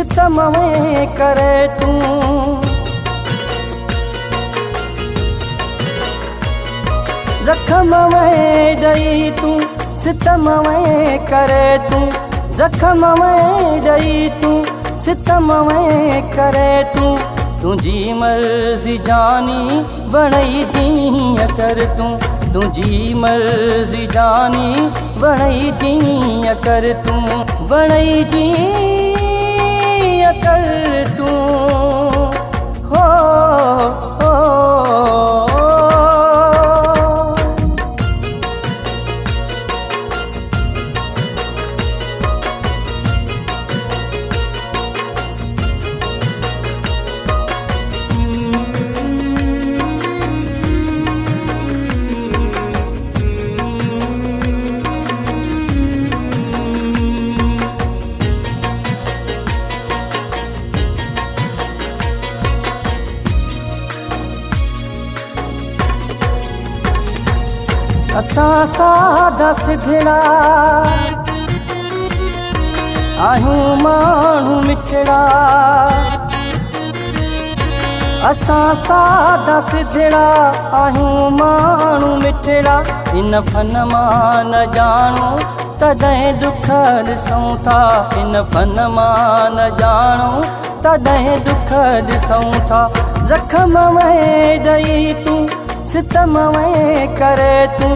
सितम में करे तूं। जख्म में ॾई तूं सितम में करे तूं। जख्म में ॾई तूं सितम में करे तूं। तुझी मर्ज़ी जानी वणई जीअं कर तूं। तुझी मर्ज़ी जानी वणई जीअं कर तूं। वणई जीअं कर तूं। हो असां साधा सिधड़ा आहियूं माण्हू मिठड़ा। असां साधा सिधड़ा आहियूं माण्हू मिठड़ा। इन फन मां न ॼाणो तॾहिं ॾुख ॾिसूं था। इन फन मां न ॼाणो तॾहिं ॾुख ॾिसूं था। ज़ख़्म में ॾई तूं सितम में करे तूं।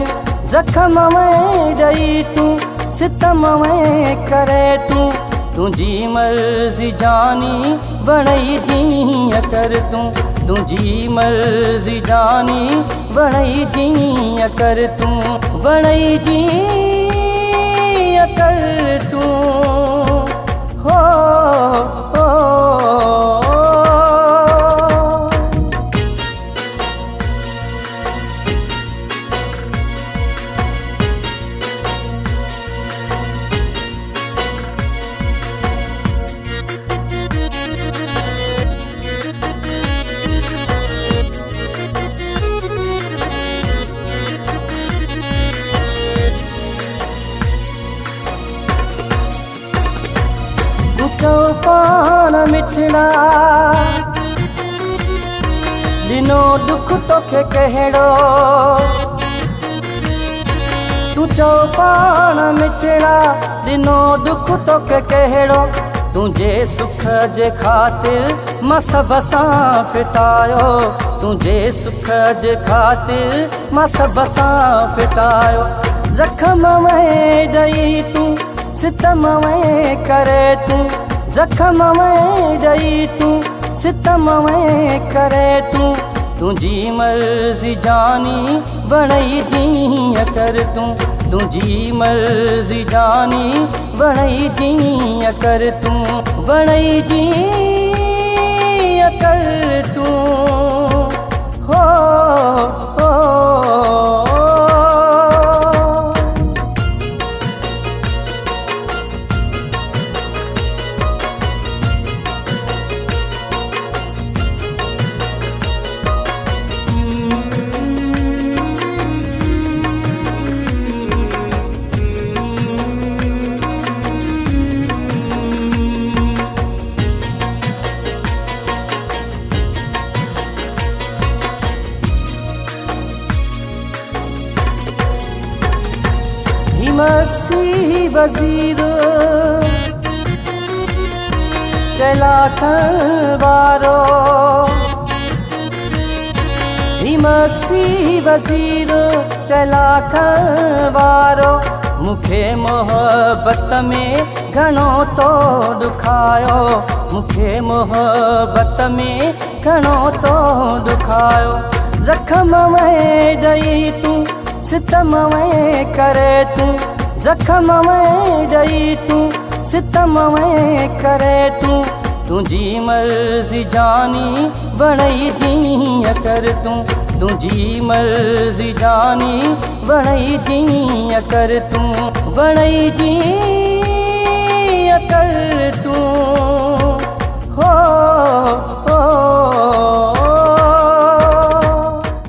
जख्म में ॾई तूं सितम में करे तूं। तुझी मर्ज़ी जानी वणई जीअं कर तूं। तुझी मर्ज़ी जानी वणई जीअं कर तूं। वणई जीअं कर तूं। हो पान मिठड़ा ॾिनो दुख तोखे कहिड़ो। तूं चओ पान मिठड़ा ॾिनो दुख तोखे कहिड़ो। तुंहिंजे सुख जे ख़ातिर मां सभ सां फिटायो। तुंहिंजे सुख जे ख़ातिर मां सभ सां फिटायो। ज़ख़्म में ॾई तूं सितम में करे तूं। ज़ख़्म में ॾई तूं सितम में करे तूं। तुझी मर्ज़ी जानी वणई जीअं कर तूं। तुझी मर्ज़ी जानी वणई जीअं कर तूं। वणई जीअं कर तूं। हो मक्सी वज़ीर चलाखन वारो। मक्सी वज़ीर चलाखन वारो। मूंखे मोहब्बत में घणो तो ॾुखायो। मूंखे मोहब्बत में घणो तो ॾुखायो। ज़ख़्म में ॾई तूं सितम में करे तूं। ज़ख़्म में ॾई तूं सितम में करे तूं। तुझी मर्ज़ी जानी वणई जीअं कर तूं। तुझी मर्ज़ी जानी वणई जीअं कर तूं। वणई जीअं